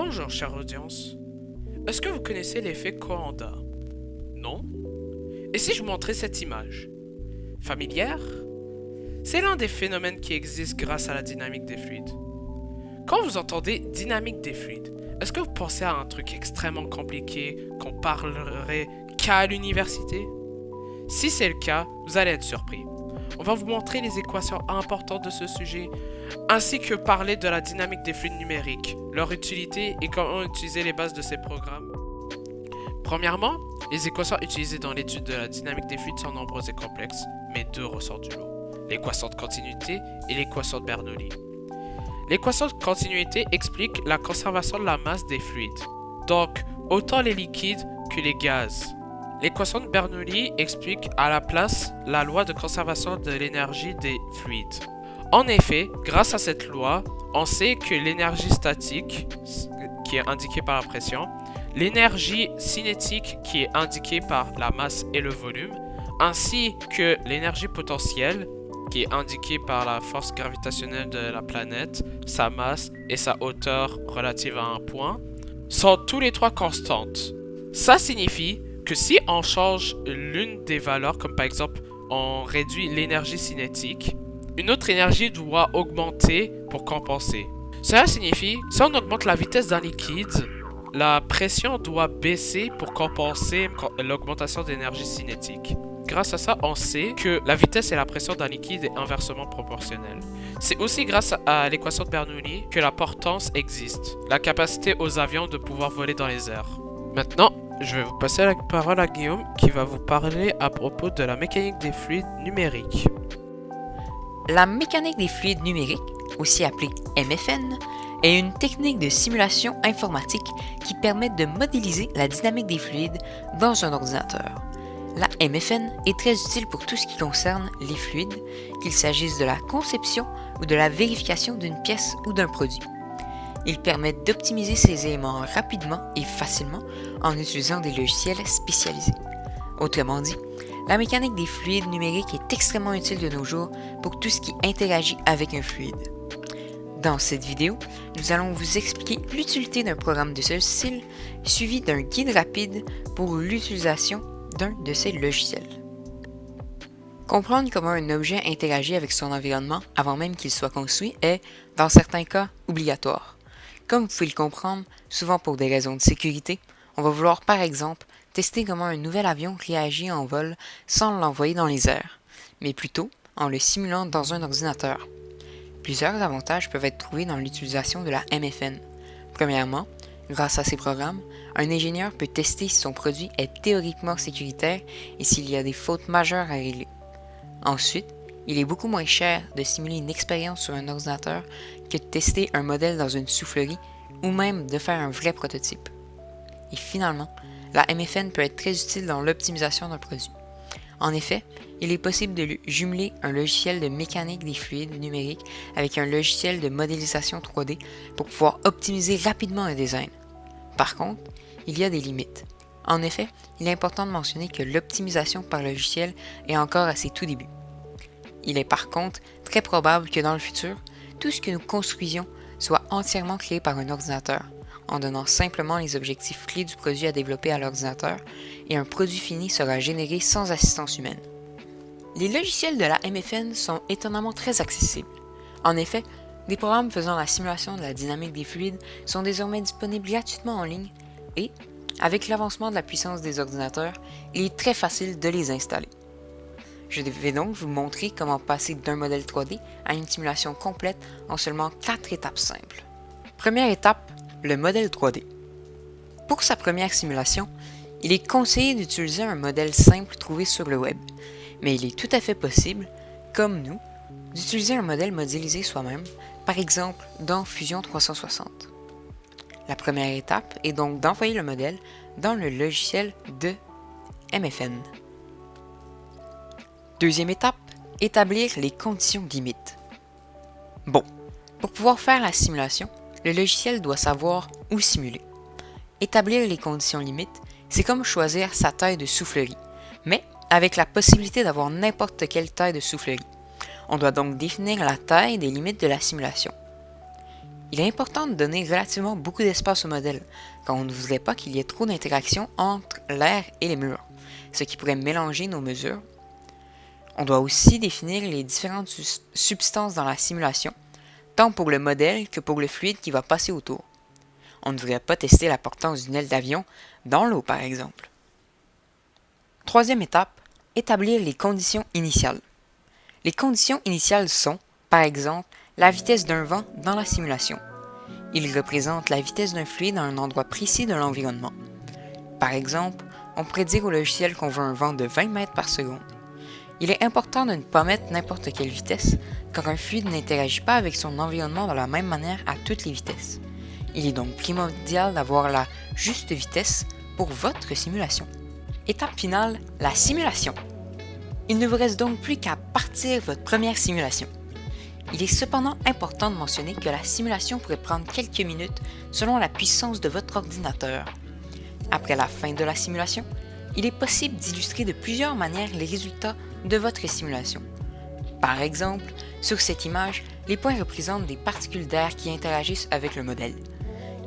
Bonjour, chère audience. Est-ce que vous connaissez l'effet Coanda? Non? Et si je vous montrais cette image? Familière? C'est l'un des phénomènes qui existent grâce à la dynamique des fluides. Quand vous entendez dynamique des fluides, est-ce que vous pensez à un truc extrêmement compliqué qu'on parlerait qu'à l'université? Si c'est le cas, vous allez être surpris. On va vous montrer les équations importantes de ce sujet, ainsi que parler de la dynamique des fluides numériques, leur utilité et comment utiliser les bases de ces programmes. Premièrement, les équations utilisées dans l'étude de la dynamique des fluides sont nombreuses et complexes, mais deux ressortent du lot: l'équation de continuité et l'équation de Bernoulli. L'équation de continuité explique la conservation de la masse des fluides, donc autant les liquides que les gaz. L'équation de Bernoulli explique à la place la loi de conservation de l'énergie des fluides. En effet, grâce à cette loi, on sait que l'énergie statique, qui est indiquée par la pression, l'énergie cinétique, qui est indiquée par la masse et le volume, ainsi que l'énergie potentielle, qui est indiquée par la force gravitationnelle de la planète, sa masse et sa hauteur relative à un point, sont tous les trois constantes. Ça signifie que si on change l'une des valeurs, comme par exemple on réduit l'énergie cinétique, une autre énergie doit augmenter pour compenser. Cela signifie, si on augmente la vitesse d'un liquide, la pression doit baisser pour compenser l'augmentation d'énergie cinétique. Grâce à ça, on sait que la vitesse et la pression d'un liquide est inversement proportionnelle. C'est aussi grâce à l'équation de Bernoulli que la portance existe, la capacité aux avions de pouvoir voler dans les airs. Maintenant, je vais vous passer la parole à Guillaume qui va vous parler à propos de la mécanique des fluides numériques. La mécanique des fluides numériques, aussi appelée MFN, est une technique de simulation informatique qui permet de modéliser la dynamique des fluides dans un ordinateur. La MFN est très utile pour tout ce qui concerne les fluides, qu'il s'agisse de la conception ou de la vérification d'une pièce ou d'un produit. Il permet d'optimiser ces éléments rapidement et facilement en utilisant des logiciels spécialisés. Autrement dit, la mécanique des fluides numériques est extrêmement utile de nos jours pour tout ce qui interagit avec un fluide. Dans cette vidéo, nous allons vous expliquer l'utilité d'un programme de ce style, suivi d'un guide rapide pour l'utilisation d'un de ces logiciels. Comprendre comment un objet interagit avec son environnement avant même qu'il soit construit est, dans certains cas, obligatoire. Comme vous pouvez le comprendre, souvent pour des raisons de sécurité, on va vouloir par exemple tester comment un nouvel avion réagit en vol sans l'envoyer dans les airs, mais plutôt en le simulant dans un ordinateur. Plusieurs avantages peuvent être trouvés dans l'utilisation de la MFN. Premièrement, grâce à ces programmes, un ingénieur peut tester si son produit est théoriquement sécuritaire et s'il y a des fautes majeures à régler. Ensuite, il est beaucoup moins cher de simuler une expérience sur un ordinateur que de tester un modèle dans une soufflerie ou même de faire un vrai prototype. Et finalement, la MFN peut être très utile dans l'optimisation d'un produit. En effet, il est possible de jumeler un logiciel de mécanique des fluides numériques avec un logiciel de modélisation 3D pour pouvoir optimiser rapidement un design. Par contre, il y a des limites. En effet, il est important de mentionner que l'optimisation par logiciel est encore à ses tout débuts. Il est par contre très probable que dans le futur, tout ce que nous construisions soit entièrement créé par un ordinateur, en donnant simplement les objectifs clés du produit à développer à l'ordinateur, et un produit fini sera généré sans assistance humaine. Les logiciels de la MFN sont étonnamment très accessibles. En effet, des programmes faisant la simulation de la dynamique des fluides sont désormais disponibles gratuitement en ligne et, avec l'avancement de la puissance des ordinateurs, il est très facile de les installer. Je vais donc vous montrer comment passer d'un modèle 3D à une simulation complète en seulement 4 étapes simples. Première étape, le modèle 3D. Pour sa première simulation, il est conseillé d'utiliser un modèle simple trouvé sur le web, mais il est tout à fait possible, comme nous, d'utiliser un modèle modélisé soi-même, par exemple dans Fusion 360. La première étape est donc d'envoyer le modèle dans le logiciel de MFN. Deuxième étape, établir les conditions limites. Bon, pour pouvoir faire la simulation, le logiciel doit savoir où simuler. Établir les conditions limites, c'est comme choisir sa taille de soufflerie, mais avec la possibilité d'avoir n'importe quelle taille de soufflerie. On doit donc définir la taille des limites de la simulation. Il est important de donner relativement beaucoup d'espace au modèle, car on ne voudrait pas qu'il y ait trop d'interaction entre l'air et les murs, ce qui pourrait mélanger nos mesures. On doit aussi définir les différentes substances dans la simulation, tant pour le modèle que pour le fluide qui va passer autour. On ne devrait pas tester la portance d'une aile d'avion dans l'eau, par exemple. Troisième étape, établir les conditions initiales. Les conditions initiales sont, par exemple, la vitesse d'un vent dans la simulation. Il représente la vitesse d'un fluide à un endroit précis de l'environnement. Par exemple, on pourrait dire au logiciel qu'on veut un vent de 20 mètres par seconde. Il est important de ne pas mettre n'importe quelle vitesse, car un fluide n'interagit pas avec son environnement de la même manière à toutes les vitesses. Il est donc primordial d'avoir la juste vitesse pour votre simulation. Étape finale, la simulation. Il ne vous reste donc plus qu'à partir votre première simulation. Il est cependant important de mentionner que la simulation pourrait prendre quelques minutes selon la puissance de votre ordinateur. Après la fin de la simulation, il est possible d'illustrer de plusieurs manières les résultats de votre simulation. Par exemple, sur cette image, les points représentent des particules d'air qui interagissent avec le modèle.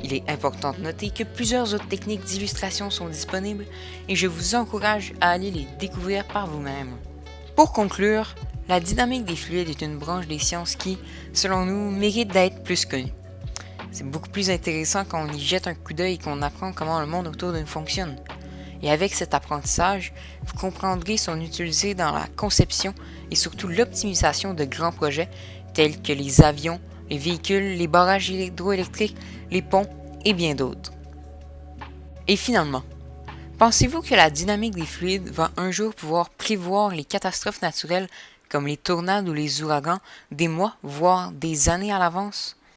Il est important de noter que plusieurs autres techniques d'illustration sont disponibles et je vous encourage à aller les découvrir par vous-même. Pour conclure, la dynamique des fluides est une branche des sciences qui, selon nous, mérite d'être plus connue. C'est beaucoup plus intéressant quand on y jette un coup d'œil et qu'on apprend comment le monde autour de nous fonctionne. Et avec cet apprentissage, vous comprendrez son utilité dans la conception et surtout l'optimisation de grands projets tels que les avions, les véhicules, les barrages hydroélectriques, les ponts et bien d'autres. Et finalement, pensez-vous que la dynamique des fluides va un jour pouvoir prévoir les catastrophes naturelles comme les tornades ou les ouragans des mois, voire des années à l'avance?